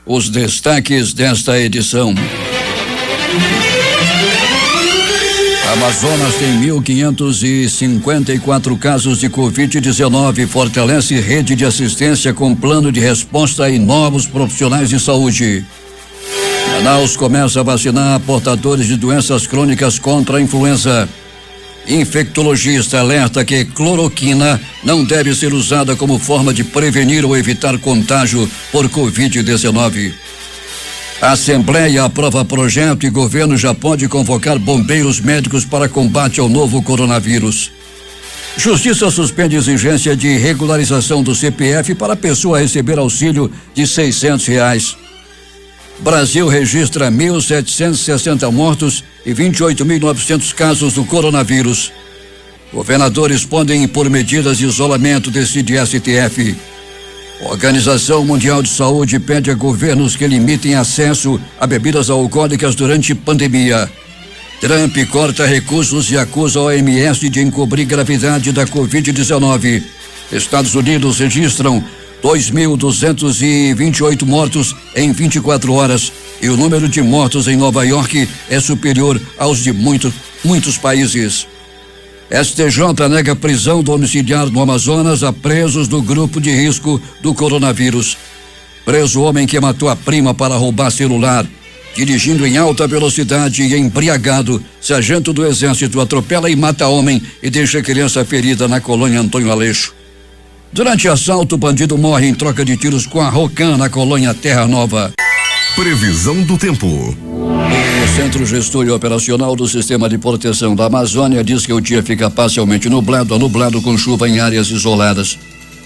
os destaques desta edição. Amazonas tem 1.554 casos de Covid-19, fortalece rede de assistência com plano de resposta e novos profissionais de saúde. Manaus começa a vacinar portadores de doenças crônicas contra a influenza. Infectologista alerta que cloroquina não deve ser usada como forma de prevenir ou evitar contágio por Covid-19. A Assembleia aprova projeto e governo já pode convocar bombeiros médicos para combate ao novo coronavírus. Justiça suspende exigência de regularização do CPF para a pessoa receber auxílio de R$ 600. Brasil registra 1.760 mortos e 28.900 casos do coronavírus. Governadores podem impor medidas de isolamento, decide STF. Organização Mundial de Saúde pede a governos que limitem acesso a bebidas alcoólicas durante pandemia. Trump corta recursos e acusa a OMS de encobrir gravidade da Covid-19. Estados Unidos registram 2.228 mortos em 24 horas e o número de mortos em Nova York é superior aos de muitos países. STJ nega prisão domiciliar no Amazonas a presos do grupo de risco do coronavírus. Preso homem que matou a prima para roubar celular. Dirigindo em alta velocidade e embriagado, sargento do Exército atropela e mata homem e deixa criança ferida na colônia Antônio Aleixo. Durante assalto, o bandido morre em troca de tiros com a Rocan na colônia Terra Nova. Previsão do tempo. O Centro Gestor e Operacional do Sistema de Proteção da Amazônia diz que o dia fica parcialmente nublado a nublado com chuva em áreas isoladas.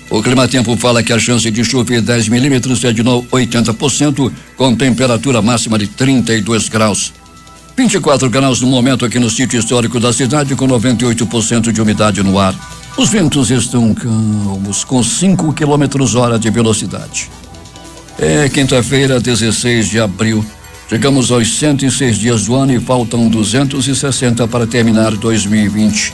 O Climatempo fala que a chance de chuva em 10 milímetros é de 80%, com temperatura máxima de 32 graus. 24 graus no momento aqui no sítio histórico da cidade, com 98% de umidade no ar. Os ventos estão calmos, com 5 km/h de velocidade. É quinta-feira, 16 de abril. Chegamos aos 106 dias do ano e faltam 260 para terminar 2020.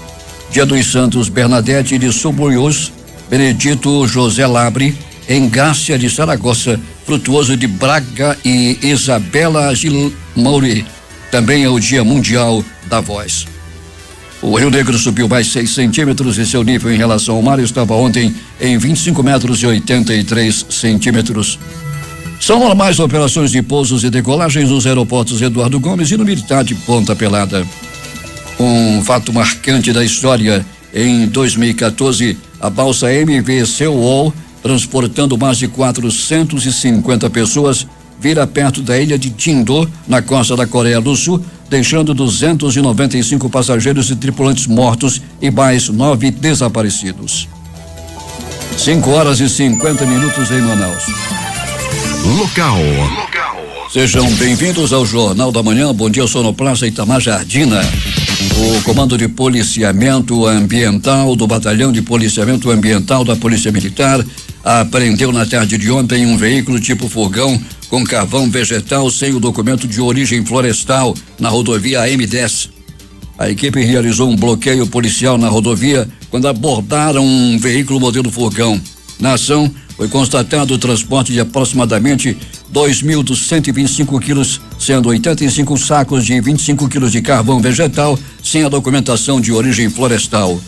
Dia dos Santos Bernadette de Sobrolhos, Benedito José Labre, Engácia de Saragossa, Frutuoso de Braga e Isabela Gilmouri. Também é o Dia Mundial da Voz. O Rio Negro subiu mais 6 centímetros e seu nível em relação ao mar estava ontem em 25 metros e 83 centímetros. São normais operações de pousos e decolagens nos aeroportos Eduardo Gomes e no Militar de Ponta Pelada. Um fato marcante da história: em 2014, a balsa MV Seoul, transportando mais de 450 pessoas, vira perto da ilha de Tindo, na costa da Coreia do Sul, deixando 295 passageiros e tripulantes mortos e mais 9 desaparecidos. 5h50 em Manaus. Local. Sejam bem-vindos ao Jornal da Manhã. Bom dia, Sonoplaça Itamar Jardina. O Comando de Policiamento Ambiental do Batalhão de Policiamento Ambiental da Polícia Militar apreendeu na tarde de ontem um veículo tipo furgão com carvão vegetal sem o documento de origem florestal na rodovia AM10. A equipe realizou um bloqueio policial na rodovia quando abordaram um veículo modelo furgão. Na ação, foi constatado o transporte de aproximadamente 2.125 quilos, sendo 85 sacos de 25 quilos de carvão vegetal sem a documentação de origem florestal.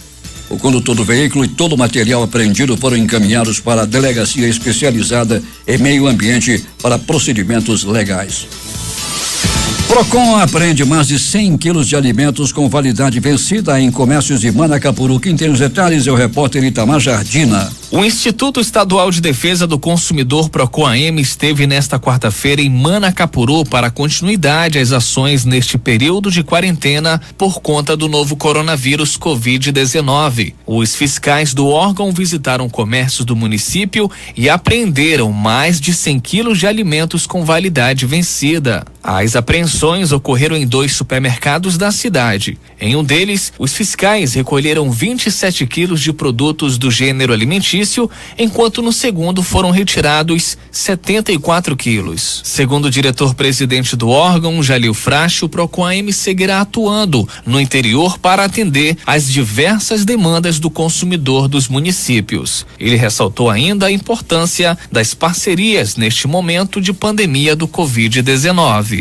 O condutor do veículo e todo o material apreendido foram encaminhados para a Delegacia Especializada em Meio Ambiente para procedimentos legais. Procon apreende mais de 100 quilos de alimentos com validade vencida em comércios de Manacapuru. Quem tem os detalhes é o repórter Itamar Jardina. O Instituto Estadual de Defesa do Consumidor Procon-AM esteve nesta quarta-feira em Manacapuru para continuidade às ações neste período de quarentena por conta do novo coronavírus Covid-19. Os fiscais do órgão visitaram comércios do município e apreenderam mais de 100 quilos de alimentos com validade vencida. As apreensões ocorreram em 2 supermercados da cidade. Em um deles, os fiscais recolheram 27 quilos de produtos do gênero alimentício, enquanto no segundo foram retirados 74 quilos. Segundo o diretor-presidente do órgão, Jalil Fracho, o Procon-AM seguirá atuando no interior para atender às diversas demandas do consumidor dos municípios. Ele ressaltou ainda a importância das parcerias neste momento de pandemia do Covid-19.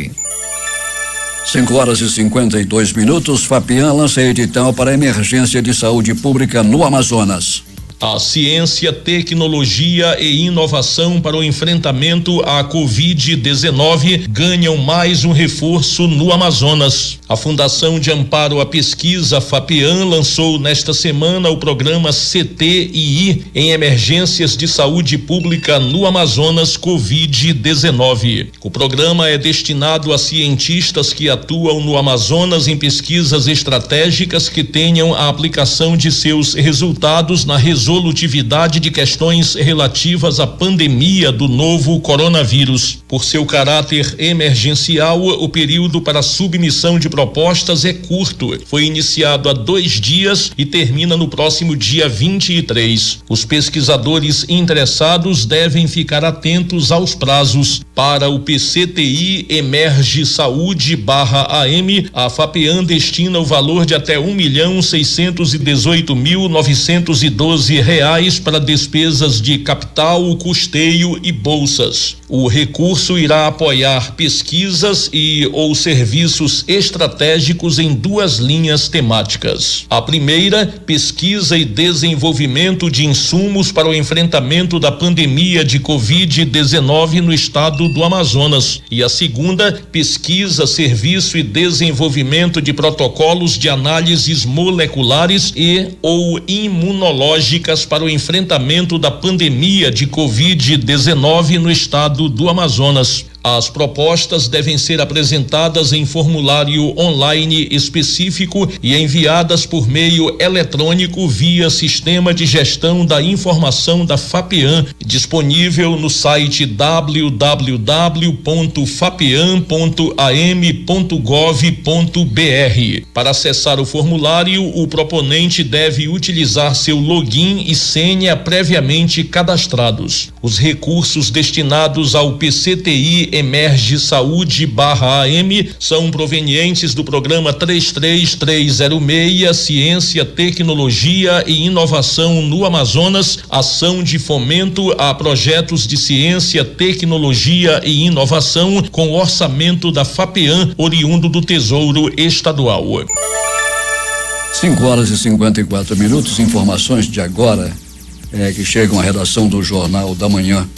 5h52. Fapian lança edital para emergência de saúde pública no Amazonas. A ciência, tecnologia e inovação para o enfrentamento à Covid-19 ganham mais um reforço no Amazonas. A Fundação de Amparo à Pesquisa, Fapian, lançou nesta semana o programa CTII em emergências de saúde pública no Amazonas Covid-19. O programa é destinado a cientistas que atuam no Amazonas em pesquisas estratégicas que tenham a aplicação de seus resultados na resolutividade de questões relativas à pandemia do novo coronavírus. Por seu caráter emergencial, o período para submissão de propostas é curto. Foi iniciado há 2 dias e termina no próximo dia 23. Os pesquisadores interessados devem ficar atentos aos prazos. Para o PCTI Emerge Saúde/AM, a Fapian destina o valor de até R$1.618.912 para despesas de capital, custeio e bolsas. O recurso irá apoiar pesquisas ou serviços estratégicos em 2 linhas temáticas. A primeira, pesquisa e desenvolvimento de insumos para o enfrentamento da pandemia de Covid-19 no estado do Amazonas. E a segunda, pesquisa, serviço e desenvolvimento de protocolos de análises moleculares ou imunológicas para o enfrentamento da pandemia de Covid-19 no estado do Amazonas. As propostas devem ser apresentadas em formulário online específico e enviadas por meio eletrônico via Sistema de Gestão da Informação da Fapian, disponível no site www.fapian.am.gov.br. Para acessar o formulário, o proponente deve utilizar seu login e senha previamente cadastrados. Os recursos destinados ao PCTI Emerge Saúde/AM são provenientes do programa 33306 Ciência, Tecnologia e Inovação no Amazonas, ação de fomento a projetos de ciência, tecnologia e inovação com orçamento da Fapian, oriundo do Tesouro Estadual. 5h54. Informações de agora que chegam à redação do Jornal da Manhã.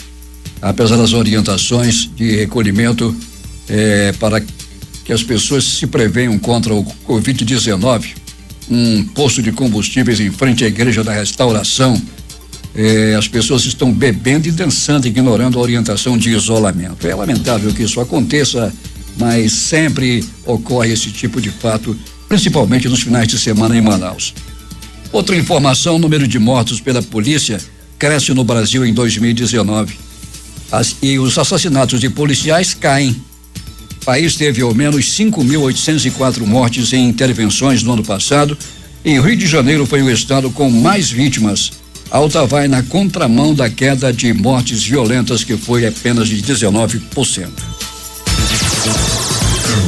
Apesar das orientações de recolhimento para que as pessoas se prevenham contra o Covid-19, um posto de combustíveis em frente à Igreja da Restauração, as pessoas estão bebendo e dançando, ignorando a orientação de isolamento. É lamentável que isso aconteça, mas sempre ocorre esse tipo de fato, principalmente nos finais de semana em Manaus. Outra informação: o número de mortos pela polícia cresce no Brasil em 2019. E os assassinatos de policiais caem. O país teve ao menos 5.804 mortes em intervenções no ano passado. E Rio de Janeiro foi o estado com mais vítimas. A alta vai na contramão da queda de mortes violentas, que foi apenas de 19%.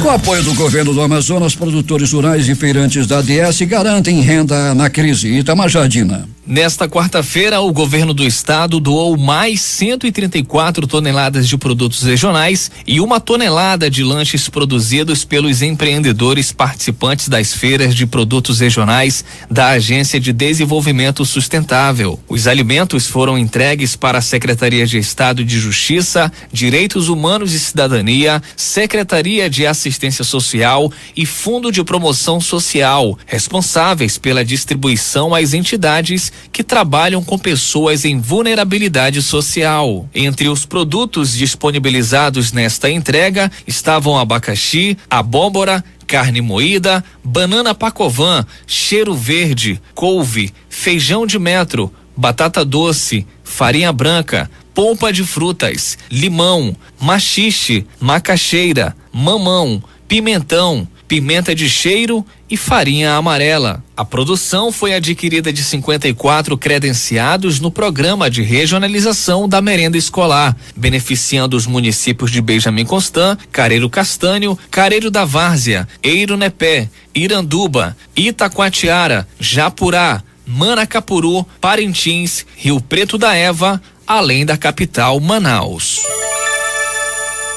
Com o apoio do governo do Amazonas, produtores rurais e feirantes da ADS garantem renda na crise. Itamajardina. Nesta quarta-feira, o governo do estado doou mais 134 toneladas de produtos regionais e 1 tonelada de lanches produzidos pelos empreendedores participantes das feiras de produtos regionais da Agência de Desenvolvimento Sustentável. Os alimentos foram entregues para a Secretaria de Estado de Justiça, Direitos Humanos e Cidadania, Secretaria de Assistência Social e Fundo de Promoção Social, responsáveis pela distribuição às entidades que trabalham com pessoas em vulnerabilidade social. Entre os produtos disponibilizados nesta entrega estavam abacaxi, abóbora, carne moída, banana pacovan, cheiro verde, couve, feijão de metro, batata doce, farinha branca, polpa de frutas, limão, maxixe, macaxeira, mamão, pimentão, pimenta de cheiro e farinha amarela. A produção foi adquirida de 54 credenciados no programa de regionalização da merenda escolar, beneficiando os municípios de Benjamin Constant, Careiro Castanho, Careiro da Várzea, Eiro Nepé, Iranduba, Itacoatiara, Japurá, Manacapuru, Parintins, Rio Preto da Eva, além da capital Manaus.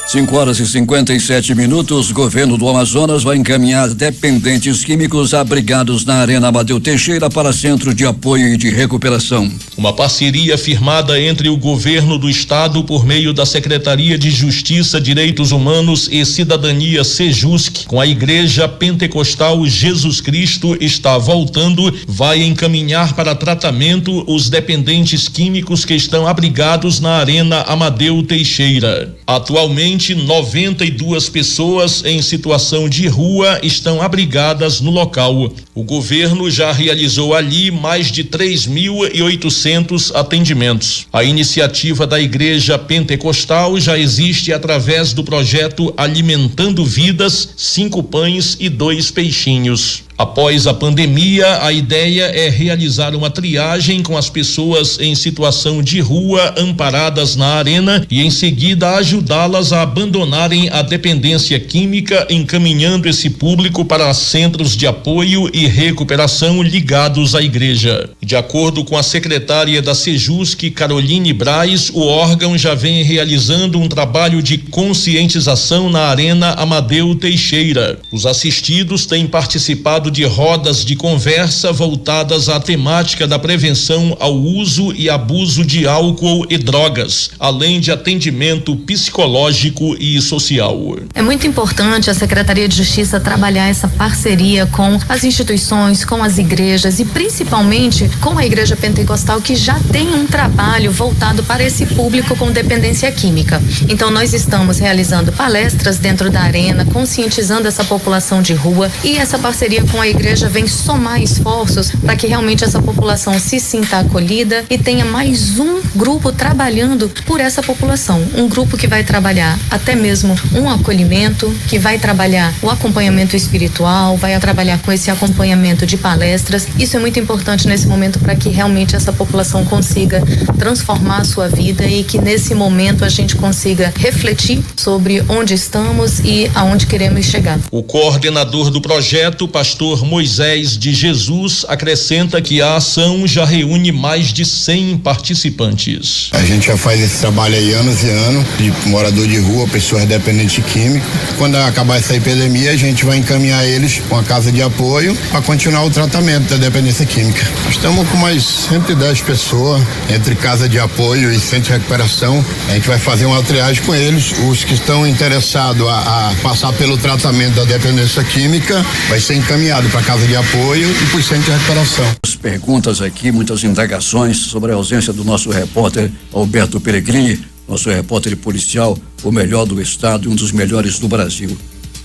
5h57. Governo do Amazonas vai encaminhar dependentes químicos abrigados na Arena Amadeu Teixeira para centro de apoio e de recuperação. Uma parceria firmada entre o governo do estado por meio da Secretaria de Justiça, Direitos Humanos e Cidadania Sejusc com a Igreja Pentecostal Jesus Cristo está voltando, vai encaminhar para tratamento os dependentes químicos que estão abrigados na Arena Amadeu Teixeira. Atualmente 92 pessoas em situação de rua estão abrigadas no local. O governo já realizou ali mais de 3.800 atendimentos. A iniciativa da Igreja Pentecostal já existe através do projeto Alimentando Vidas, 5 pães e 2 peixinhos. Após a pandemia, a ideia é realizar uma triagem com as pessoas em situação de rua amparadas na arena e em seguida ajudá-las a abandonarem a dependência química, encaminhando esse público para centros de apoio e recuperação ligados à igreja. De acordo com a secretária da Sejusc, Caroline Braz, o órgão já vem realizando um trabalho de conscientização na Arena Amadeu Teixeira. Os assistidos têm participado de rodas de conversa voltadas à temática da prevenção ao uso e abuso de álcool e drogas, além de atendimento psicológico e social. É muito importante a Secretaria de Justiça trabalhar essa parceria com as instituições, com as igrejas e principalmente com a Igreja Pentecostal, que já tem um trabalho voltado para esse público com dependência química. Então nós estamos realizando palestras dentro da arena, conscientizando essa população de rua, e essa parceria com a igreja vem somar esforços para que realmente essa população se sinta acolhida e tenha mais um grupo trabalhando por essa população, um grupo que vai trabalhar até mesmo um acolhimento, que vai trabalhar o acompanhamento espiritual, vai trabalhar com esse acompanhamento de palestras. Isso é muito importante nesse momento para que realmente essa população consiga transformar a sua vida e que nesse momento a gente consiga refletir sobre onde estamos e aonde queremos chegar. O coordenador do projeto, pastor Moisés de Jesus, acrescenta que a ação já reúne mais de 100 participantes. A gente já faz esse trabalho aí anos e anos, de morador de rua, pessoas dependentes de químico. Quando acabar essa epidemia, a gente vai encaminhar eles para uma casa de apoio para continuar o tratamento da dependência química. Estamos com mais 110 pessoas entre casa de apoio e centro de recuperação. A gente vai fazer uma triagem com eles. Os que estão interessados a passar pelo tratamento da dependência química vai ser encaminhado para casa de apoio e para o centro de recuperação. As perguntas aqui, muitas indagações sobre a ausência do nosso repórter Alberto Peregrini, nosso repórter policial, o melhor do estado e um dos melhores do Brasil.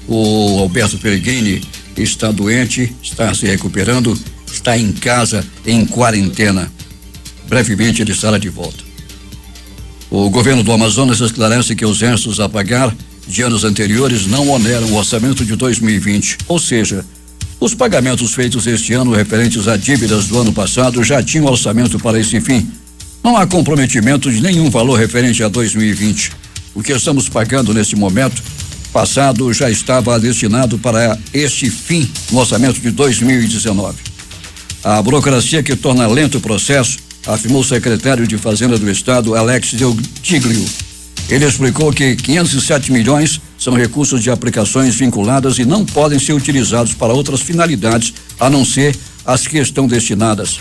O Alberto Peregrini está doente, está se recuperando, está em casa, em quarentena. Brevemente ele estará de volta. O governo do Amazonas esclarece que os restos a pagar de anos anteriores não oneram o orçamento de 2020, ou seja, os pagamentos feitos este ano referentes a dívidas do ano passado já tinham orçamento para esse fim. Não há comprometimento de nenhum valor referente a 2020. O que estamos pagando nesse momento passado já estava destinado para este fim no orçamento de 2019. A burocracia que torna lento o processo, afirmou o secretário de Fazenda do Estado, Alex Deutiglio. Ele explicou que 507 milhões são recursos de aplicações vinculadas e não podem ser utilizados para outras finalidades, a não ser as que estão destinadas.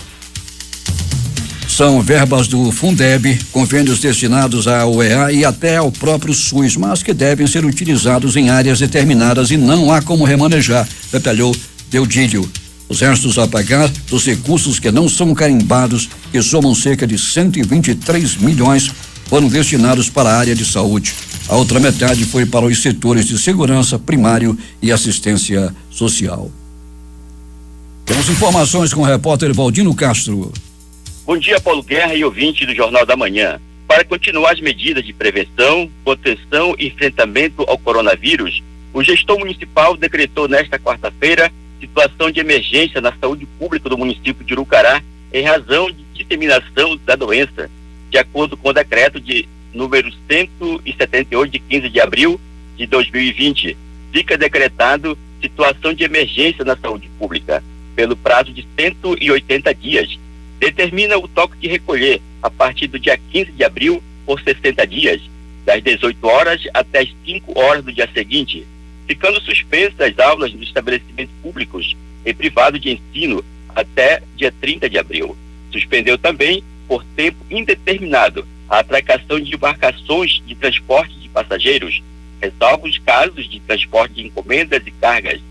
São verbas do Fundeb, convênios destinados à UEA e até ao próprio SUS, mas que devem ser utilizados em áreas determinadas e não há como remanejar, detalhou Deutiglio. Os restos a pagar dos recursos que não são carimbados, que somam cerca de 123 milhões, foram destinados para a área de saúde. A outra metade foi para os setores de segurança, primário e assistência social. Temos informações com o repórter Valdino Castro. Bom dia, Paulo Guerra e ouvinte do Jornal da Manhã. Para continuar as medidas de prevenção, proteção e enfrentamento ao coronavírus, O gestor municipal decretou nesta quarta-feira situação de emergência na saúde pública do município de Urucará em razão de disseminação da doença, de acordo com o decreto de número 178 de 15 de abril de 2020. Fica decretado situação de emergência na saúde pública pelo prazo de 180 dias. Determina o toque de recolher a partir do dia 15 de abril por 60 dias, das 18 horas até as 5 horas do dia seguinte, ficando suspensas as aulas nos estabelecimentos públicos e privados de ensino até dia 30 de abril. Suspendeu também, por tempo indeterminado, a atracação de embarcações de transporte de passageiros, ressalvo os casos de transporte de encomendas e cargas.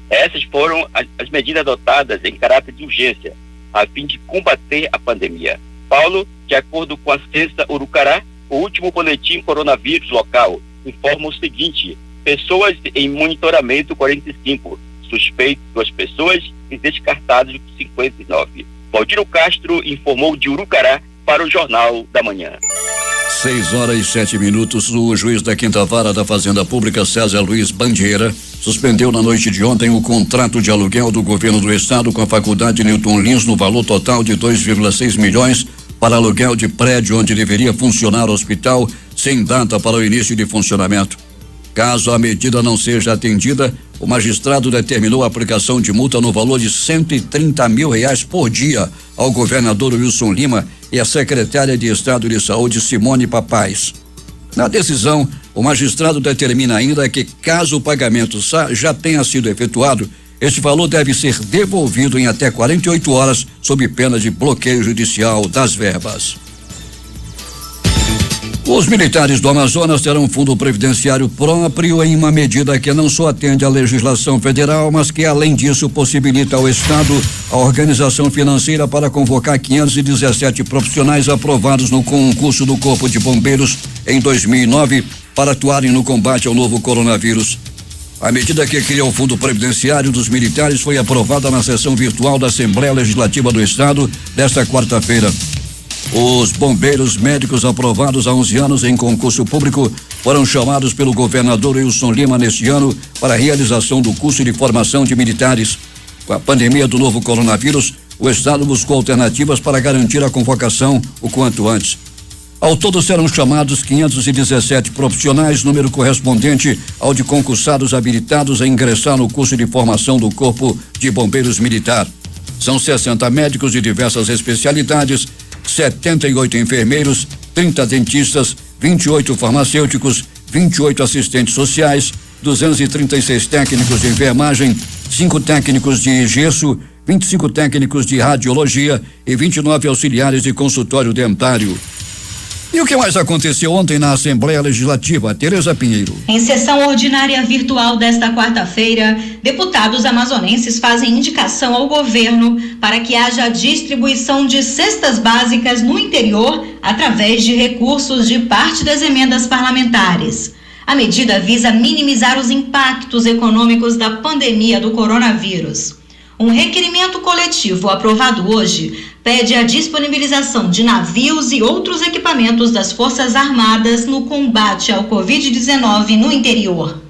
Essas foram as medidas adotadas em caráter de urgência, a fim de combater a pandemia. Paulo, de acordo com a Censa Urucará, o último boletim coronavírus local informa o seguinte: pessoas em monitoramento 45, suspeitos 2 pessoas e descartados 59. Valdiro Castro informou de Urucará para o Jornal da Manhã. 6h07. O juiz da 5ª Vara da Fazenda Pública, César Luiz Bandeira, suspendeu na noite de ontem o contrato de aluguel do governo do estado com a Faculdade Newton Lins no valor total de 2,6 milhões para aluguel de prédio onde deveria funcionar o hospital, sem data para o início de funcionamento. Caso a medida não seja atendida, o magistrado determinou a aplicação de multa no valor de R$130 mil por dia ao governador Wilson Lima e à secretária de Estado de Saúde, Simone Papais. Na decisão, o magistrado determina ainda que, caso o pagamento já tenha sido efetuado, este valor deve ser devolvido em até 48 horas, sob pena de bloqueio judicial das verbas. Os militares do Amazonas terão um fundo previdenciário próprio em uma medida que não só atende à legislação federal, mas que, além disso, possibilita ao Estado a organização financeira para convocar 517 profissionais aprovados no concurso do Corpo de Bombeiros em 2009 para atuarem no combate ao novo coronavírus. A medida que cria o Fundo Previdenciário dos Militares foi aprovada na sessão virtual da Assembleia Legislativa do Estado desta quarta-feira. Os bombeiros médicos aprovados há 11 anos em concurso público foram chamados pelo governador Wilson Lima neste ano para a realização do curso de formação de militares. Com a pandemia do novo coronavírus, o Estado buscou alternativas para garantir a convocação o quanto antes. Ao todo serão chamados 517 profissionais, número correspondente ao de concursados habilitados a ingressar no curso de formação do Corpo de Bombeiros Militar. São 60 médicos de diversas especialidades, 78 enfermeiros, 30 dentistas, 28 farmacêuticos, 28 assistentes sociais, 236 técnicos de enfermagem, 5 técnicos de gesso, 25 técnicos de radiologia e 29 auxiliares de consultório dentário. E o que mais aconteceu ontem na Assembleia Legislativa? Tereza Pinheiro. Em sessão ordinária virtual desta quarta-feira, deputados amazonenses fazem indicação ao governo para que haja distribuição de cestas básicas no interior através de recursos de parte das emendas parlamentares. A medida visa minimizar os impactos econômicos da pandemia do coronavírus. Um requerimento coletivo aprovado hoje pede a disponibilização de navios e outros equipamentos das Forças Armadas no combate ao Covid-19 no interior.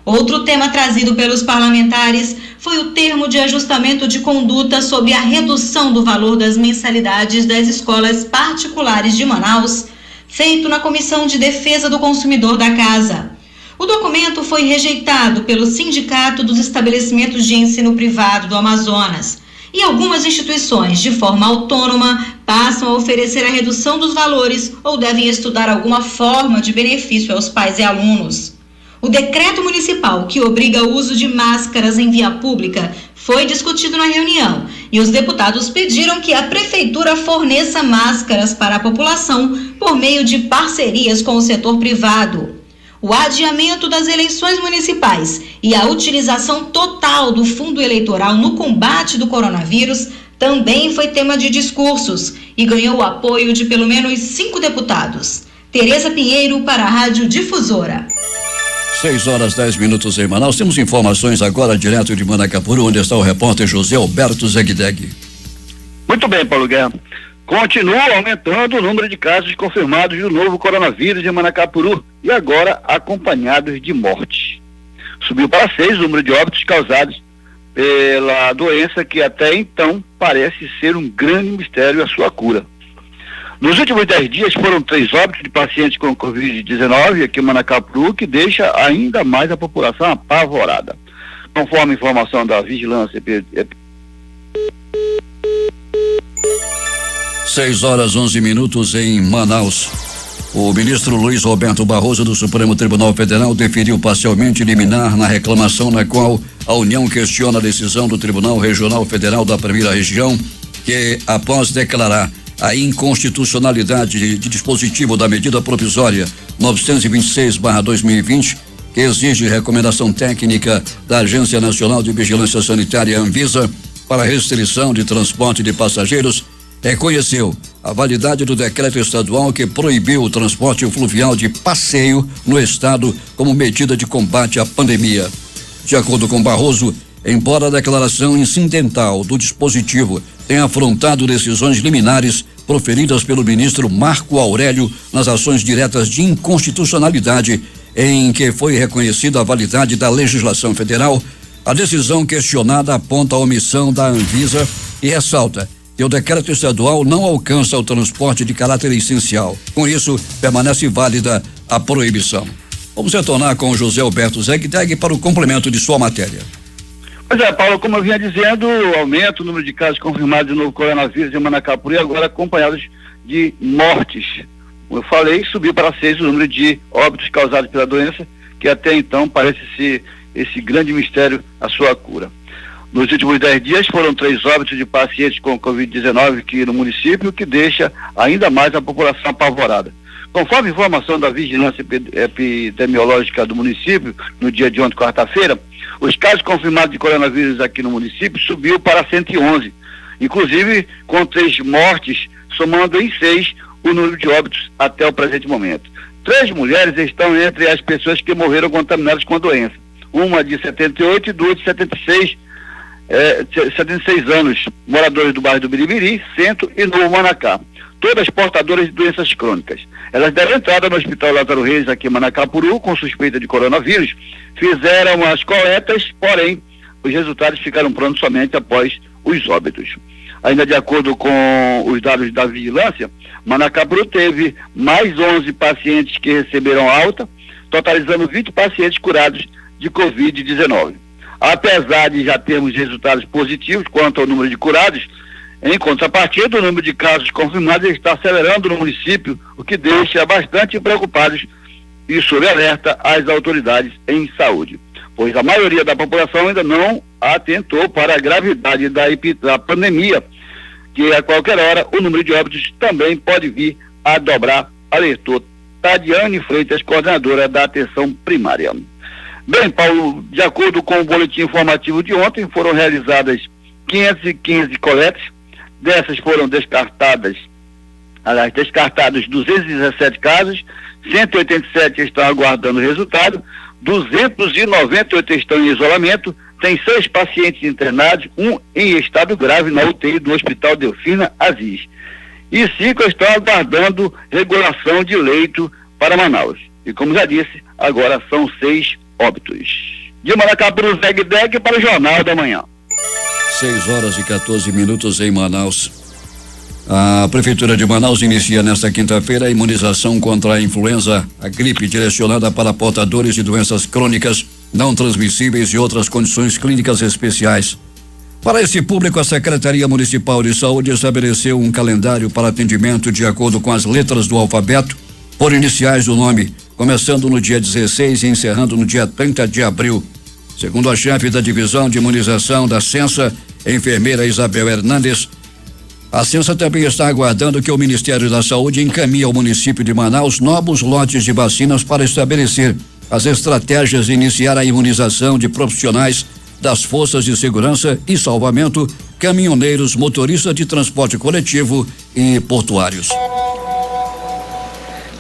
Outro tema trazido pelos parlamentares foi o termo de ajustamento de conduta sobre a redução do valor das mensalidades das escolas particulares de Manaus, feito na Comissão de Defesa do Consumidor da Casa. O documento foi rejeitado pelo Sindicato dos Estabelecimentos de Ensino Privado do Amazonas e algumas instituições, de forma autônoma, passam a oferecer a redução dos valores ou devem estudar alguma forma de benefício aos pais e alunos. O decreto municipal que obriga o uso de máscaras em via pública foi discutido na reunião e os deputados pediram que a prefeitura forneça máscaras para a população por meio de parcerias com o setor privado. O adiamento das eleições municipais e a utilização total do fundo eleitoral no combate do coronavírus também foi tema de discursos e ganhou o apoio de pelo menos 5 deputados. Tereza Pinheiro para a Rádio Difusora. 6h10 em Manaus. Temos informações agora direto de Manacapuru, onde está o repórter José Alberto Zegdeg. Muito bem, Paulo Guerra. Continua aumentando o número de casos confirmados do novo coronavírus em Manacapuru e agora acompanhados de morte. Subiu para 6 o número de óbitos causados pela doença, que até então parece ser um grande mistério a sua cura. Nos últimos 10 dias foram 3 óbitos de pacientes com Covid-19 aqui em Manacapuru, que deixa ainda mais a população apavorada. Conforme informação da Vigilância 6h11 em Manaus. O ministro Luiz Roberto Barroso do Supremo Tribunal Federal deferiu parcialmente liminar na reclamação na qual a União questiona a decisão do Tribunal Regional Federal da Primeira Região, que, após declarar a inconstitucionalidade de dispositivo da medida provisória 926/2020, que exige recomendação técnica da Agência Nacional de Vigilância Sanitária Anvisa para restrição de transporte de passageiros, reconheceu a validade do decreto estadual que proibiu o transporte fluvial de passeio no estado como medida de combate à pandemia. De acordo com Barroso, embora a declaração incidental do dispositivo tenha afrontado decisões liminares proferidas pelo ministro Marco Aurélio nas ações diretas de inconstitucionalidade em que foi reconhecida a validade da legislação federal, a decisão questionada aponta a omissão da Anvisa e ressalta que o decreto estadual não alcança o transporte de caráter essencial. Com isso, permanece válida a proibição. Vamos retornar com o José Alberto Zegdeg para o complemento de sua matéria. Pois é, Paulo, como eu vinha dizendo, aumenta o número de casos confirmados de novo coronavírus em Manacapuru e agora acompanhados de mortes. Como eu falei, subiu para 6 o número de óbitos causados pela doença, que até então parece ser esse grande mistério a sua cura. Nos últimos 10 dias foram 3 óbitos de pacientes com Covid-19 aqui no município, que deixa ainda mais a população apavorada. Conforme informação da Vigilância Epidemiológica do município, no dia de ontem, quarta-feira, os casos confirmados de coronavírus aqui no município subiu para 111, inclusive com 3 mortes, somando em 6 o número de óbitos até o presente momento. 3 mulheres estão entre as pessoas que morreram contaminadas com a doença. Uma de 78 e 2 de 76 anos, moradores do bairro do Biribiri, Centro e Novo Manacá. Todas portadoras de doenças crônicas. Elas deram entrada no Hospital Lázaro Reis aqui em Manacapuru com suspeita de coronavírus, fizeram as coletas, porém os resultados ficaram prontos somente após os óbitos. Ainda de acordo com os dados da vigilância, Manacapuru teve mais 11 pacientes que receberam alta, totalizando 20 pacientes curados de Covid-19. Apesar de já termos resultados positivos quanto ao número de curados, em contrapartida, o número de casos confirmados está acelerando no município, o que deixa bastante preocupados e sob alerta as autoridades em saúde, pois a maioria da população ainda não atentou para a gravidade da pandemia, que a qualquer hora o número de óbitos também pode vir a dobrar, alertou Tadiane Freitas, coordenadora da atenção primária. Bem, Paulo, de acordo com o boletim informativo de ontem, foram realizadas 515 coletas. Dessas foram descartados 217 casos, 187 estão aguardando resultado, 298 estão em isolamento, tem 6 pacientes internados, 1 em estado grave na UTI do Hospital Delfina Aziz. E 5 estão aguardando regulação de leito para Manaus. E como já disse, agora são 6 óbitos. De Manacapuru, Zegdeg para o Jornal da Manhã. 6h14 em Manaus. A Prefeitura de Manaus inicia nesta quinta-feira a imunização contra a influenza, a gripe, direcionada para portadores de doenças crônicas, não transmissíveis e outras condições clínicas especiais. Para esse público, a Secretaria Municipal de Saúde estabeleceu um calendário para atendimento de acordo com as letras do alfabeto, por iniciais do nome, começando no dia 16 e encerrando no dia 30 de abril. Segundo a chefe da divisão de imunização da Censa, enfermeira Isabel Hernandes, a Censa também está aguardando que o Ministério da Saúde encaminhe ao município de Manaus novos lotes de vacinas para estabelecer as estratégias de iniciar a imunização de profissionais das forças de segurança e salvamento, caminhoneiros, motoristas de transporte coletivo e portuários.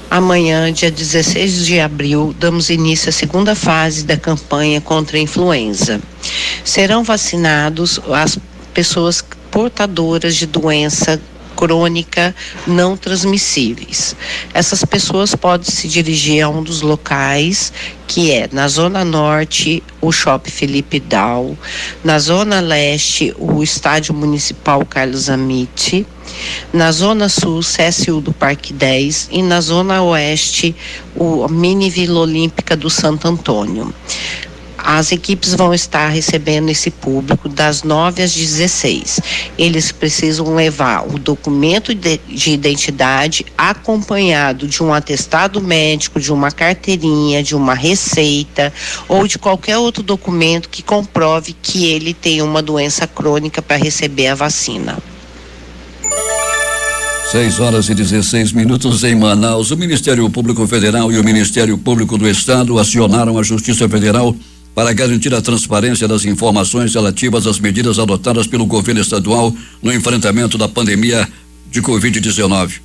Amanhã, dia 16 de abril, damos início à segunda fase da campanha contra a influenza. Serão vacinados as pessoas portadoras de doença crônica não transmissíveis. Essas pessoas podem se dirigir a um dos locais, que é na Zona Norte, o Shopping Felipe Dal, na Zona Leste, o Estádio Municipal Carlos Amite, na Zona Sul, CSU do Parque 10 e na Zona Oeste, a Mini Vila Olímpica do Santo Antônio. As equipes vão estar recebendo esse público das 9 às 16. Eles precisam levar o documento de identidade acompanhado de um atestado médico, de uma carteirinha, de uma receita ou de qualquer outro documento que comprove que ele tem uma doença crônica para receber a vacina. 6h16 em Manaus. O Ministério Público Federal e o Ministério Público do Estado acionaram a Justiça Federal para garantir a transparência das informações relativas às medidas adotadas pelo governo estadual no enfrentamento da pandemia de Covid-19.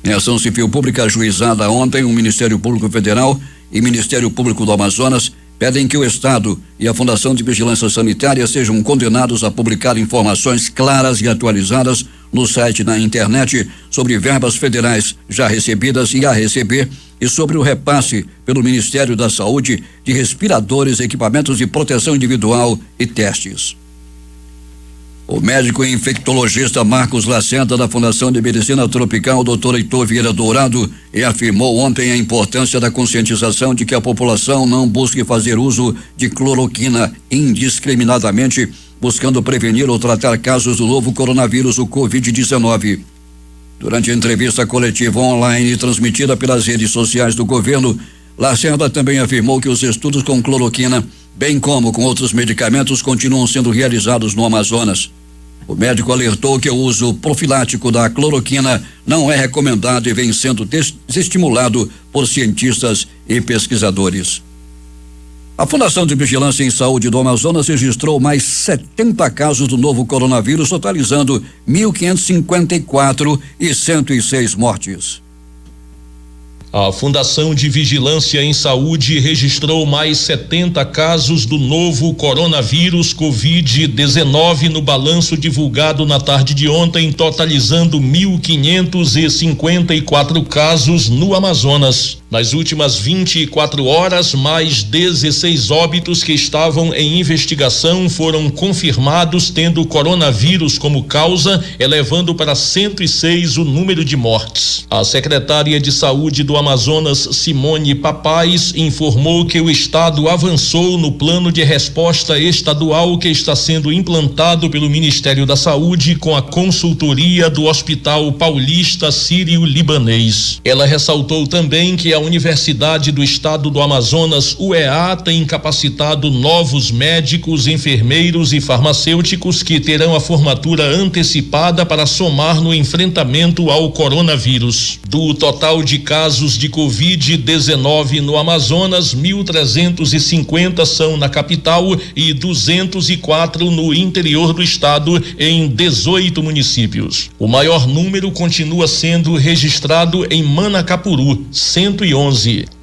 Em ação civil pública ajuizada ontem, o Ministério Público Federal e Ministério Público do Amazonas pedem que o Estado e a Fundação de Vigilância Sanitária sejam condenados a publicar informações claras e atualizadas no site na internet sobre verbas federais já recebidas e a receber e sobre o repasse pelo Ministério da Saúde de respiradores, equipamentos de proteção individual e testes. O médico e infectologista Marcos Lacerda, da Fundação de Medicina Tropical, Dr. Heitor Vieira Dourado, afirmou ontem a importância da conscientização de que a população não busque fazer uso de cloroquina indiscriminadamente, buscando prevenir ou tratar casos do novo coronavírus, o Covid-19. Durante a entrevista coletiva online transmitida pelas redes sociais do governo, Lacerda também afirmou que os estudos com cloroquina, bem como com outros medicamentos, continuam sendo realizados no Amazonas. O médico alertou que o uso profilático da cloroquina não é recomendado e vem sendo desestimulado por cientistas e pesquisadores. A Fundação de Vigilância em Saúde do Amazonas registrou mais 70 casos do novo coronavírus, totalizando 1.554 e 106 mortes. A Fundação de Vigilância em Saúde registrou mais 70 casos do novo coronavírus Covid-19 no balanço divulgado na tarde de ontem, totalizando 1.554 casos no Amazonas. Nas últimas 24 horas, mais 16 óbitos que estavam em investigação foram confirmados tendo o coronavírus como causa, elevando para 106 o número de mortes. A secretária de Saúde do Amazonas, Simone Papais, informou que o estado avançou no plano de resposta estadual que está sendo implantado pelo Ministério da Saúde com a consultoria do Hospital Paulista Sírio-Libanês. Ela ressaltou também que a Universidade do Estado do Amazonas, UEA, tem capacitado novos médicos, enfermeiros e farmacêuticos que terão a formatura antecipada para somar no enfrentamento ao coronavírus. Do total de casos de Covid-19 no Amazonas, 1.350 são na capital e 204 no interior do estado, em 18 municípios. O maior número continua sendo registrado em Manacapuru, 111.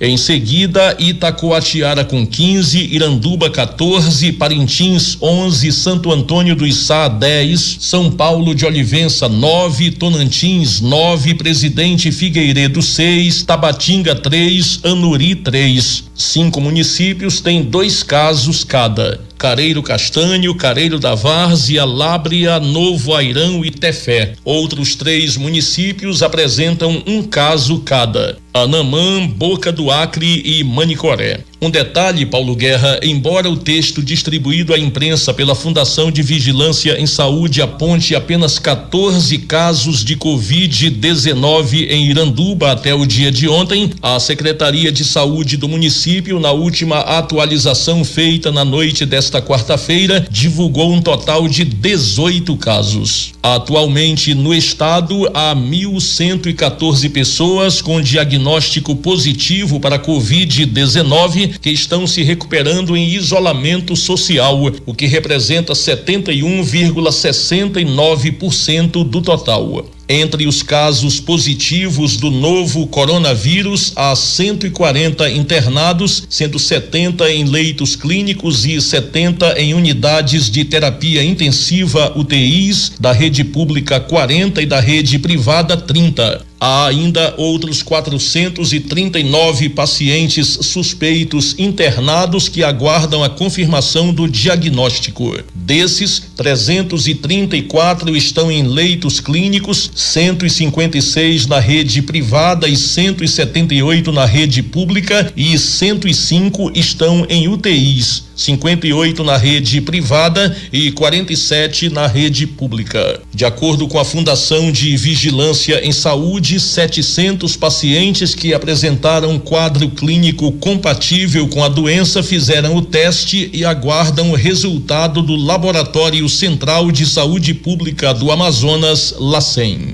Em seguida, Itacoatiara com 15, Iranduba 14, Parintins 11, Santo Antônio do Içá 10, São Paulo de Olivença 9, Tonantins 9, Presidente Figueiredo 6, Tabatinga 3, Anuri 3. 5 municípios têm 2 casos cada: Careiro Castanho, Careiro da Várzea, Lábrea, Novo Airão e Tefé. Outros 3 municípios apresentam 1 caso cada: Anamã, Boca do Acre e Manicoré. Um detalhe, Paulo Guerra: embora o texto distribuído à imprensa pela Fundação de Vigilância em Saúde aponte apenas 14 casos de Covid-19 em Iranduba até o dia de ontem, a Secretaria de Saúde do município, na última atualização feita na noite desta quarta-feira, divulgou um total de 18 casos. Atualmente no estado há 1.114 pessoas com diagnóstico positivo para Covid-19 que estão se recuperando em isolamento social, o que representa 71,69% do total. Entre os casos positivos do novo coronavírus, há 140 internados, sendo 70 em leitos clínicos e 70 em unidades de terapia intensiva UTIs, da rede pública 40 e da rede privada 30. Há ainda outros 439 pacientes suspeitos internados que aguardam a confirmação do diagnóstico. Desses, 334 estão em leitos clínicos, 156 na rede privada e 178 na rede pública e 105 estão em UTIs, 58 na rede privada e 47 na rede pública. De acordo com a Fundação de Vigilância em Saúde, 700 pacientes que apresentaram um quadro clínico compatível com a doença fizeram o teste e aguardam o resultado do Laboratório Central de Saúde Pública do Amazonas, LACEN.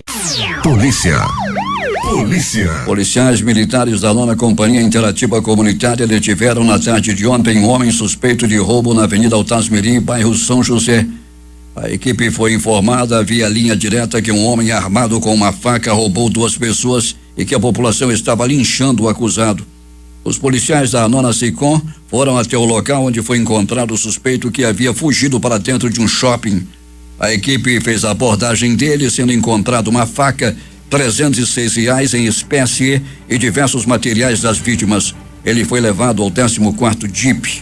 Polícia. Policiais militares da 9ª Companhia Interativa Comunitária detiveram na tarde de ontem um homem suspeito de roubo na Avenida Altasmirim, bairro São José. A equipe foi informada via linha direta que um homem armado com uma faca roubou 2 pessoas e que a população estava linchando o acusado. Os policiais da 9ª SICOM foram até o local onde foi encontrado o suspeito que havia fugido para dentro de um shopping. A equipe fez a abordagem dele, sendo encontrado uma faca, R$306 em espécie e diversos materiais das vítimas. Ele foi levado ao 14º DIP.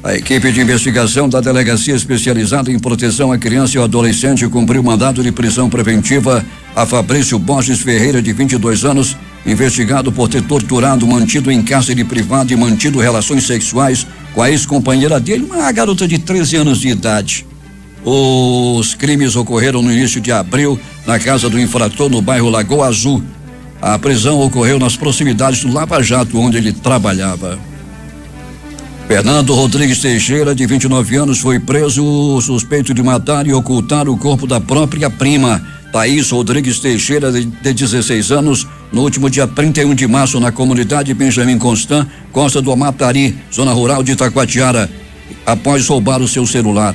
A equipe de investigação da Delegacia Especializada em Proteção à Criança e ao Adolescente cumpriu mandado de prisão preventiva a Fabrício Borges Ferreira, de 22 anos, investigado por ter torturado, mantido em cárcere privado e mantido relações sexuais com a ex-companheira dele, uma garota de 13 anos de idade. Os crimes ocorreram no início de abril na casa do infrator no bairro Lagoa Azul. A prisão ocorreu nas proximidades do Lava Jato, onde ele trabalhava. Fernando Rodrigues Teixeira, de 29 anos, foi preso suspeito de matar e ocultar o corpo da própria prima, Thaís Rodrigues Teixeira, de 16 anos, no último dia 31 de março, na comunidade Benjamin Constant, Costa do Amatari, zona rural de Itacoatiara, após roubar o seu celular.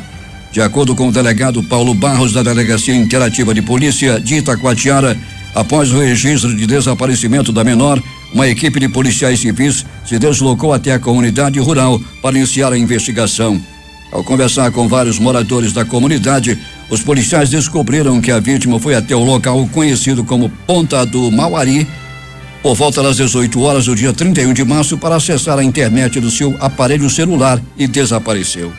De acordo com o delegado Paulo Barros, da Delegacia Interativa de Polícia de Itacoatiara, após o registro de desaparecimento da menor, uma equipe de policiais civis se deslocou até a comunidade rural para iniciar a investigação. Ao conversar com vários moradores da comunidade, os policiais descobriram que a vítima foi até o local conhecido como Ponta do Mauari por volta das 18 horas do dia 31 de março para acessar a internet do seu aparelho celular e desapareceu.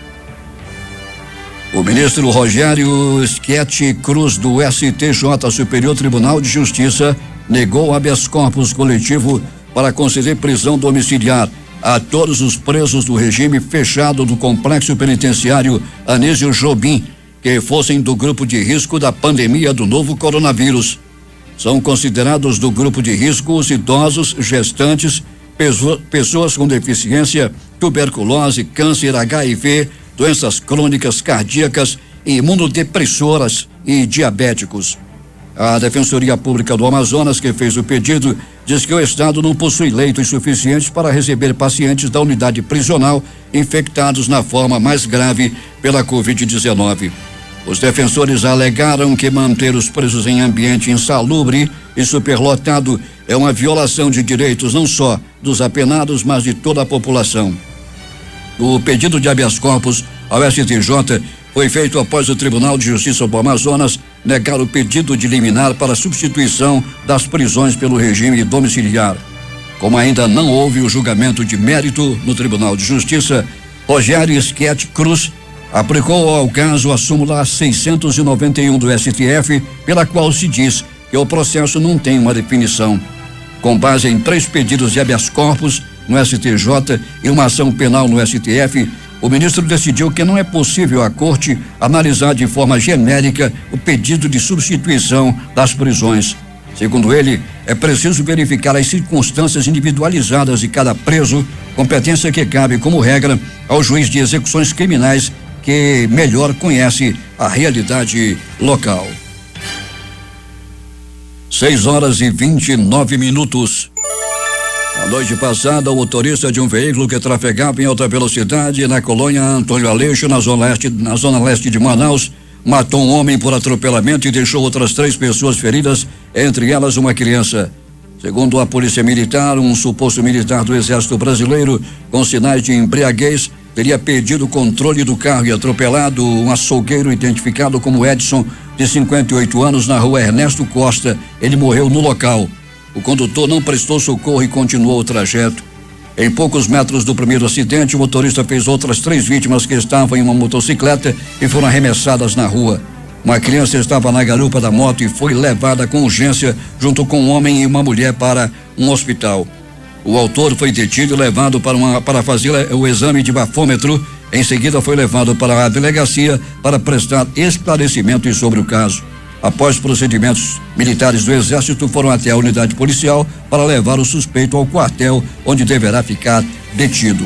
O ministro Rogério Schetti Cruz, do STJ, Superior Tribunal de Justiça, negou habeas corpus coletivo para conceder prisão domiciliar a todos os presos do regime fechado do Complexo Penitenciário Anísio Jobim, que fossem do grupo de risco da pandemia do novo coronavírus. São considerados do grupo de risco os idosos, gestantes, pessoas com deficiência, tuberculose, câncer, HIV, doenças crônicas cardíacas, imunodepressoras e diabéticos. A Defensoria Pública do Amazonas, que fez o pedido, diz que o estado não possui leitos suficientes para receber pacientes da unidade prisional infectados na forma mais grave pela Covid-19. Os defensores alegaram que manter os presos em ambiente insalubre e superlotado é uma violação de direitos não só dos apenados, mas de toda a população. O pedido de habeas corpus ao STJ foi feito após o Tribunal de Justiça do Amazonas negar o pedido de liminar para substituição das prisões pelo regime domiciliar. Como ainda não houve o julgamento de mérito no Tribunal de Justiça, Rogério Schetti Cruz aplicou ao caso a súmula 691 do STF, pela qual se diz que o processo não tem uma definição. Com base em 3 pedidos de habeas corpus no STJ e uma ação penal no STF, o ministro decidiu que não é possível a Corte analisar de forma genérica o pedido de substituição das prisões. Segundo ele, é preciso verificar as circunstâncias individualizadas de cada preso, competência que cabe, como regra, ao juiz de execuções criminais, que melhor conhece a realidade local. 6h29. Na noite passada, o motorista de um veículo que trafegava em alta velocidade na colônia Antônio Aleixo, na zona leste de Manaus, matou um homem por atropelamento e deixou outras 3 pessoas feridas, entre elas uma criança. Segundo a Polícia Militar, um suposto militar do Exército Brasileiro, com sinais de embriaguez, teria perdido o controle do carro e atropelado um açougueiro identificado como Edson, de 58 anos, na rua Ernesto Costa. Ele morreu no local. O condutor não prestou socorro e continuou o trajeto. Em poucos metros do primeiro acidente, o motorista fez outras 3 vítimas que estavam em uma motocicleta e foram arremessadas na rua. Uma criança estava na garupa da moto e foi levada com urgência junto com um homem e uma mulher para um hospital. O autor foi detido e levado para fazer o exame de bafômetro. Em seguida foi levado para a delegacia para prestar esclarecimentos sobre o caso. Após procedimentos, militares do Exército foram até a unidade policial para levar o suspeito ao quartel, onde deverá ficar detido.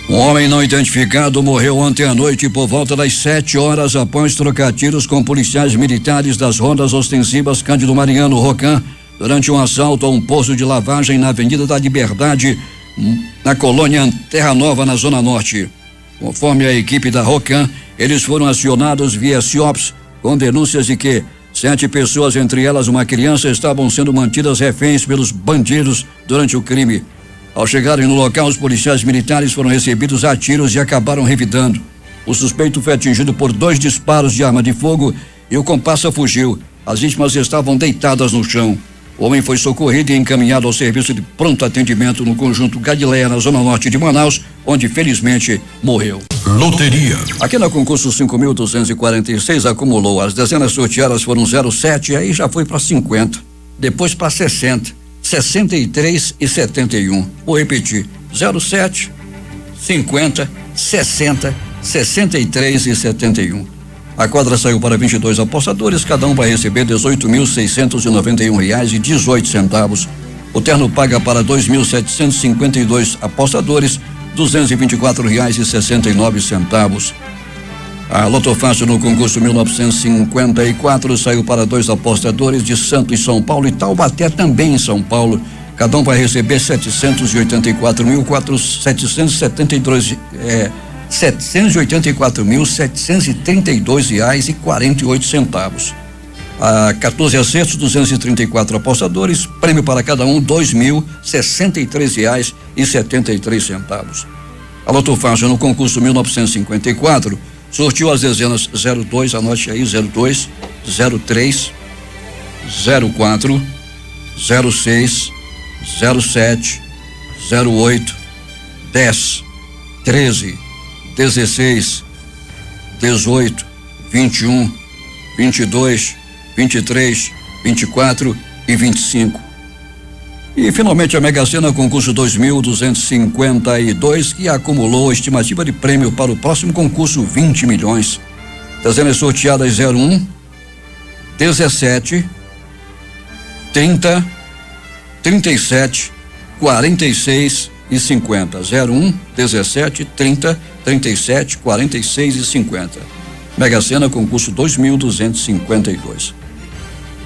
Um homem não identificado morreu ontem à noite por volta das 7 horas após trocar tiros com policiais militares das rondas ostensivas Cândido Mariano Rocan durante um assalto a um posto de lavagem na Avenida da Liberdade, na colônia Terra Nova, na Zona Norte. Conforme a equipe da Rocan, eles foram acionados via SIOPS com denúncias de que 7 pessoas, entre elas uma criança, estavam sendo mantidas reféns pelos bandidos durante o crime. Ao chegarem no local, os policiais militares foram recebidos a tiros e acabaram revidando. O suspeito foi atingido por 2 disparos de arma de fogo e o comparsa fugiu. As vítimas estavam deitadas no chão. O homem foi socorrido e encaminhado ao serviço de pronto atendimento no conjunto Galileia, na Zona Norte de Manaus, onde felizmente morreu. Loteria. Aqui no concurso 5.246 acumulou. As dezenas sorteadas foram 07, aí já foi para 50, depois para 60, 63 e 71. Vou repetir: 07, 50, 60, 63 e 71. A quadra saiu para 22 apostadores, cada um vai receber R$18.691,18. O terno paga para 2.752 apostadores, R$224,69. A Loto Fácil no concurso 1954 saiu para 2 apostadores de Santos, São Paulo, e Taubaté, também em São Paulo. Cada um vai receber R$784.732,48. A 14 acertos, 234 apostadores, prêmio para cada um R$2.063,73. A Loto Fácil no concurso 1954 sorteou as dezenas 02, anote aí: 02, 03, 04, 06, 07, 08, 10, 13, 16, 18, 21, 22, 23, 24 e 25. E finalmente a Mega Sena concurso 2252, que acumulou a estimativa de prêmio para o próximo concurso 20 milhões. Dezenas sorteadas 01, 17, 30, 37, 46 e 50. 01, 17, 30, 37, 46 e 50. Mega Sena concurso 2252.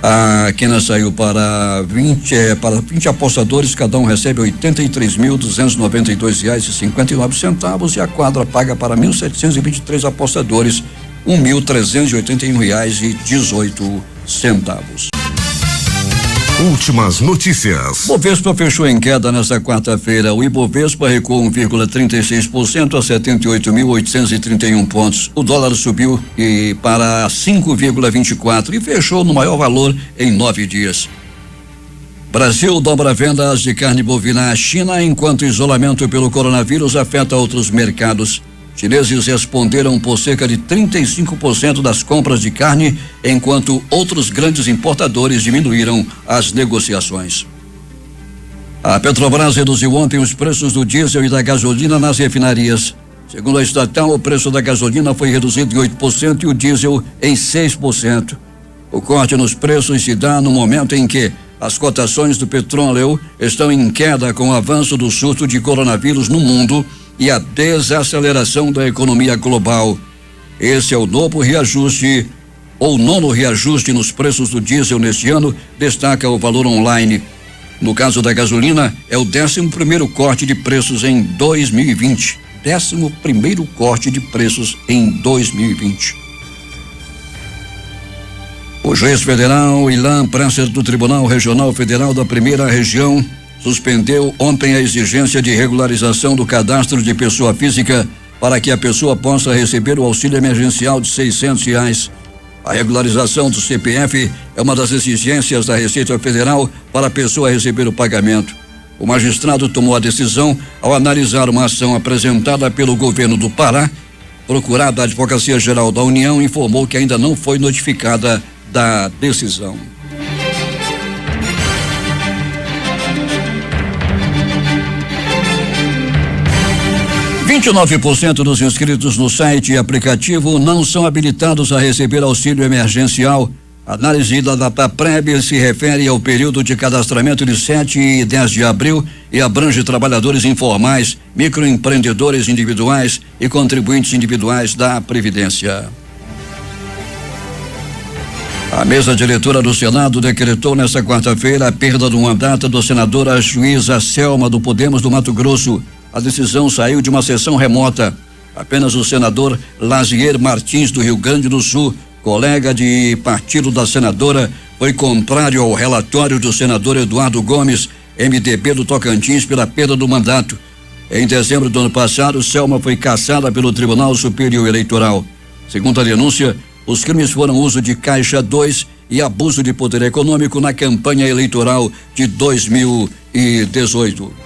A quina saiu para 20 apostadores, cada um recebe R$83.292,59 e a quadra paga para 1.723 apostadores R$1.381,18. Últimas notícias. Bovespa fechou em queda nesta quarta-feira. O Ibovespa recuou 1,36% a 78.831 pontos. O dólar subiu para 5,24 e fechou no maior valor em 9 dias. Brasil dobra vendas de carne bovina à China, enquanto isolamento pelo coronavírus afeta outros mercados. Chineses responderam por cerca de 35% das compras de carne, enquanto outros grandes importadores diminuíram as negociações. A Petrobras reduziu ontem os preços do diesel e da gasolina nas refinarias. Segundo a estatal, o preço da gasolina foi reduzido em 8% e o diesel em 6%. O corte nos preços se dá no momento em que as cotações do petróleo estão em queda com o avanço do surto de coronavírus no mundo e a desaceleração da economia global. Esse é o novo reajuste, ou nono reajuste nos preços do diesel neste ano, destaca o Valor Online. No caso da gasolina, é o 11º corte de preços em 2020. 11º corte de preços em 2020. O juiz federal Ilan Presser do Tribunal Regional Federal da Primeira Região suspendeu ontem a exigência de regularização do cadastro de pessoa física para que a pessoa possa receber o auxílio emergencial de R$600. A regularização do CPF é uma das exigências da Receita Federal para a pessoa receber o pagamento. O magistrado tomou a decisão ao analisar uma ação apresentada pelo governo do Pará. Procurado da Advocacia Geral da União informou que ainda não foi notificada da decisão. %29% dos inscritos no site e aplicativo não são habilitados a receber auxílio emergencial. A análise da DataPrev se refere ao período de cadastramento de 7 e 10 de abril e abrange trabalhadores informais, microempreendedores individuais e contribuintes individuais da Previdência. A mesa diretora do Senado decretou nesta quarta-feira a perda do mandato da senadora juíza Selma do Podemos do Mato Grosso. A decisão saiu de uma sessão remota. Apenas o senador Lazier Martins do Rio Grande do Sul, colega de partido da senadora, foi contrário ao relatório do senador Eduardo Gomes, MDB do Tocantins, pela perda do mandato. Em dezembro do ano passado, Selma foi cassada pelo Tribunal Superior Eleitoral. Segundo a denúncia, os crimes foram uso de Caixa 2 e abuso de poder econômico na campanha eleitoral de 2018.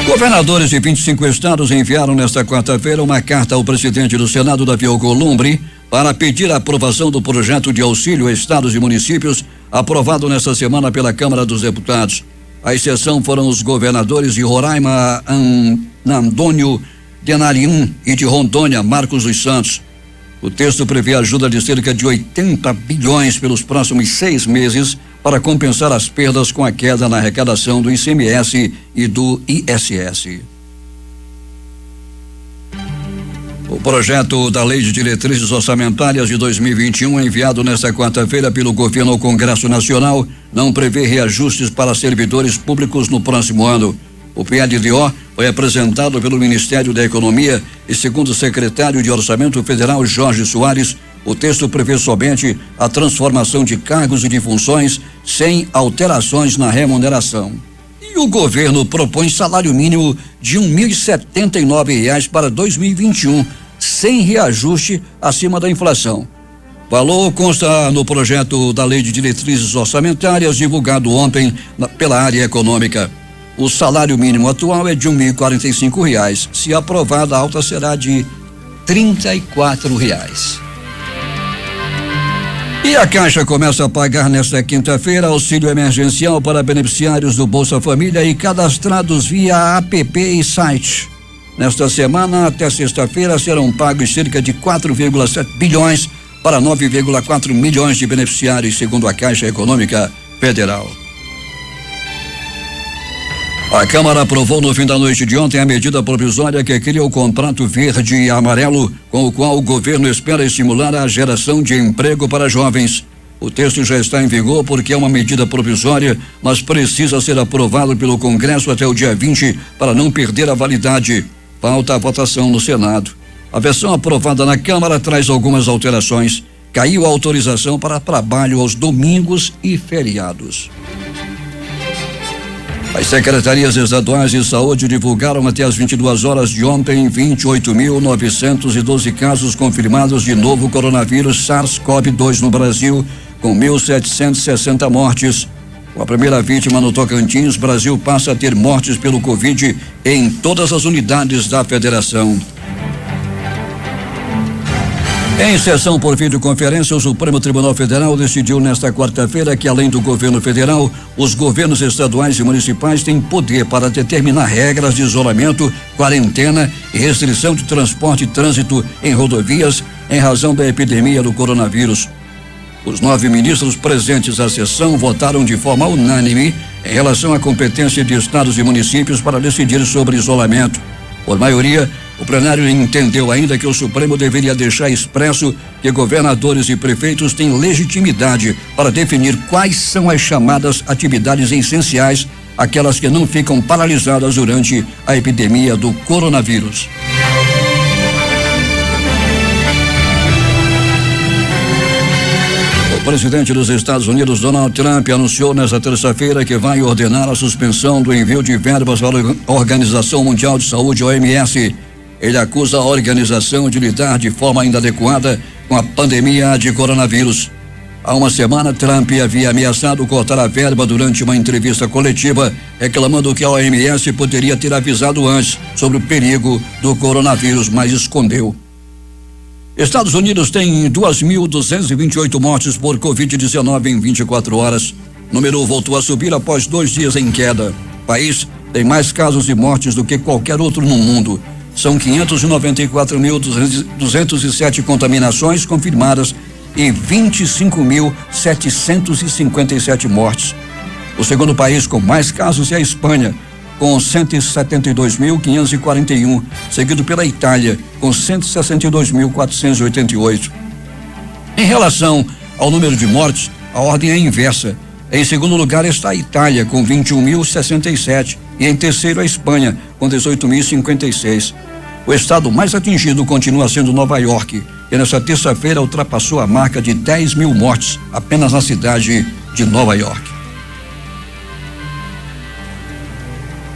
Governadores de 25 estados enviaram nesta quarta-feira uma carta ao presidente do Senado, Davi Alcolumbre, para pedir a aprovação do projeto de auxílio a estados e municípios aprovado nesta semana pela Câmara dos Deputados. A exceção foram os governadores de Roraima, Antônio Denarium, e de Rondônia, Marcos dos Santos. O texto prevê ajuda de cerca de 80 bilhões pelos próximos 6 meses para compensar as perdas com a queda na arrecadação do ICMS e do ISS. O projeto da Lei de Diretrizes Orçamentárias de 2021, enviado nesta quarta-feira pelo governo ao Congresso Nacional, não prevê reajustes para servidores públicos no próximo ano. O PLDO foi apresentado pelo Ministério da Economia e, segundo o secretário de Orçamento Federal, Jorge Soares, o texto prevê somente a transformação de cargos e de funções sem alterações na remuneração. E o governo propõe salário mínimo de R$1.079 para 2021, sem reajuste acima da inflação. Valor consta no projeto da Lei de Diretrizes Orçamentárias divulgado ontem pela área econômica. O salário mínimo atual é de R$1.045. Se aprovada, a alta será de R$34. E a Caixa começa a pagar nesta quinta-feira auxílio emergencial para beneficiários do Bolsa Família e cadastrados via app e site. Nesta semana, até sexta-feira, serão pagos cerca de 4,7 bilhões para 9,4 milhões de beneficiários, segundo a Caixa Econômica Federal. A Câmara aprovou no fim da noite de ontem a medida provisória que cria o contrato verde e amarelo, com o qual o governo espera estimular a geração de emprego para jovens. O texto já está em vigor porque é uma medida provisória, mas precisa ser aprovado pelo Congresso até o dia 20 para não perder a validade. Falta a votação no Senado. A versão aprovada na Câmara traz algumas alterações. Caiu a autorização para trabalho aos domingos e feriados. As secretarias estaduais de saúde divulgaram até as 22 horas de ontem 28.912 casos confirmados de novo coronavírus SARS-CoV-2 no Brasil, com 1.760 mortes. Com a primeira vítima no Tocantins, Brasil passa a ter mortes pelo Covid em todas as unidades da federação. Em sessão por videoconferência, o Supremo Tribunal Federal decidiu nesta quarta-feira que, além do governo federal, os governos estaduais e municipais têm poder para determinar regras de isolamento, quarentena e restrição de transporte e trânsito em rodovias em razão da epidemia do coronavírus. Os 9 ministros presentes à sessão votaram de forma unânime em relação à competência de estados e municípios para decidir sobre isolamento. Por maioria, o plenário entendeu ainda que o Supremo deveria deixar expresso que governadores e prefeitos têm legitimidade para definir quais são as chamadas atividades essenciais aquelas que não ficam paralisadas durante a epidemia do coronavírus. O presidente dos Estados Unidos, Donald Trump, anunciou nesta terça-feira que vai ordenar a suspensão do envio de verbas para a Organização Mundial de Saúde, OMS. Ele acusa a organização de lidar de forma ainda adequada com a pandemia de coronavírus. Há uma semana, Trump havia ameaçado cortar a verba durante uma entrevista coletiva, reclamando que a OMS poderia ter avisado antes sobre o perigo do coronavírus, mas escondeu. Estados Unidos tem 2.228 mortes por Covid-19 em 24 horas. O número voltou a subir após 2 dias em queda. O país tem mais casos e mortes do que qualquer outro no mundo. São 594.207 contaminações confirmadas e 25.757 mortes. O segundo país com mais casos é a Espanha, com 172.541, seguido pela Itália, com 162.488. Em relação ao número de mortes, a ordem é inversa. Em segundo lugar está a Itália, com 21.067, e em terceiro a Espanha, com 18.056. O estado mais atingido continua sendo Nova York, que nesta terça-feira ultrapassou a marca de 10.000 mortes apenas na cidade de Nova York.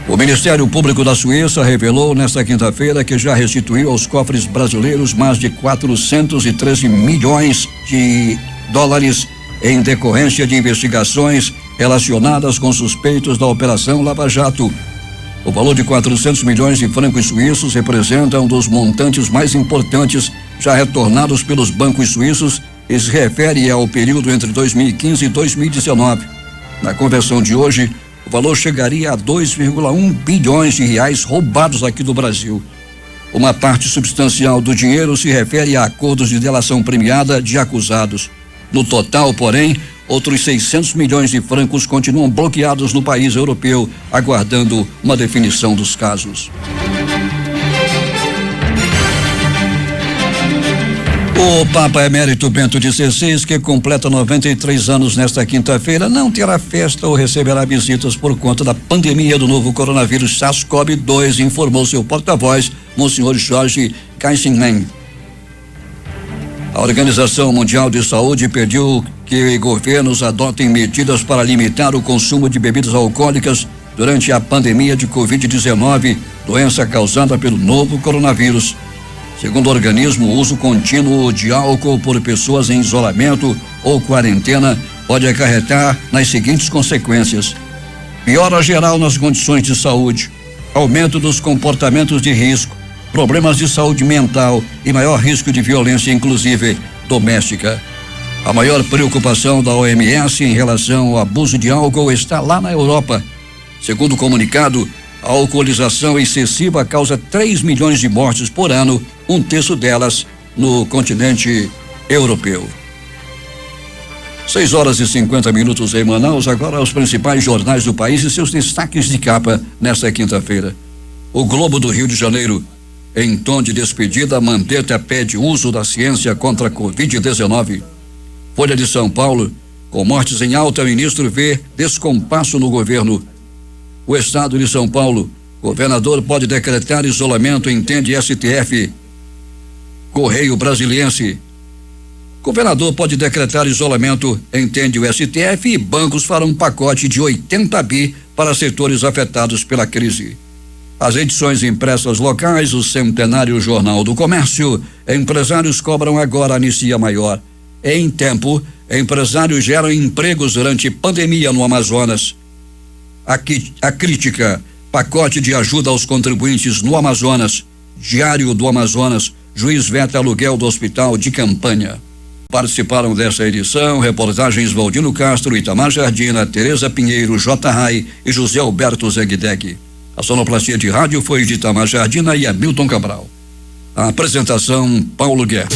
O Ministério Público da Suíça revelou nesta quinta-feira que já restituiu aos cofres brasileiros mais de 413 milhões de dólares em decorrência de investigações relacionadas com suspeitos da Operação Lava Jato. O valor de 400 milhões de francos suíços representa um dos montantes mais importantes já retornados pelos bancos suíços e se refere ao período entre 2015 e 2019. Na conversão de hoje, o valor chegaria a 2,1 bilhões de reais roubados aqui do Brasil. Uma parte substancial do dinheiro se refere a acordos de delação premiada de acusados. No total, porém, outros 600 milhões de francos continuam bloqueados no país europeu, aguardando uma definição dos casos. O Papa Emérito Bento XVI, que completa 93 anos nesta quinta-feira, não terá festa ou receberá visitas por conta da pandemia do novo coronavírus SARS-CoV-2, informou seu porta-voz, Monsenhor Jorge Kaisinen. A Organização Mundial de Saúde pediu que governos adotem medidas para limitar o consumo de bebidas alcoólicas durante a pandemia de Covid-19, doença causada pelo novo coronavírus. Segundo o organismo, o uso contínuo de álcool por pessoas em isolamento ou quarentena pode acarretar nas seguintes consequências: piora geral nas condições de saúde, aumento dos comportamentos de risco, problemas de saúde mental e maior risco de violência, inclusive doméstica. A maior preocupação da OMS em relação ao abuso de álcool está lá na Europa. Segundo o comunicado, a alcoolização excessiva causa 3 milhões de mortes por ano, 1/3 delas no continente europeu. 6h50 em Manaus. Agora os principais jornais do país e seus destaques de capa nesta quinta-feira. O Globo do Rio de Janeiro. Em tom de despedida, Mandetta pede uso da ciência contra a Covid-19. Folha de São Paulo. Com mortes em alta, o ministro vê descompasso no governo. O estado de São Paulo. Governador pode decretar isolamento, entende STF. Correio Brasiliense. Governador pode decretar isolamento, entende o STF, e bancos farão um pacote de 80 bi para setores afetados pela crise. As edições impressas locais, o centenário Jornal do Comércio. Empresários cobram agora anistia maior. Em tempo, empresários geram empregos durante pandemia no Amazonas. A crítica, pacote de ajuda aos contribuintes no Amazonas. Diário do Amazonas, juiz veta aluguel do hospital de campanha. Participaram dessa edição reportagens Valdino Castro, Itamar Jardina, Tereza Pinheiro, J. Rai e José Alberto Zegdeg. A sonoplastia de rádio foi de Itamar Jardina e Hamilton Cabral. A apresentação, Paulo Guerra.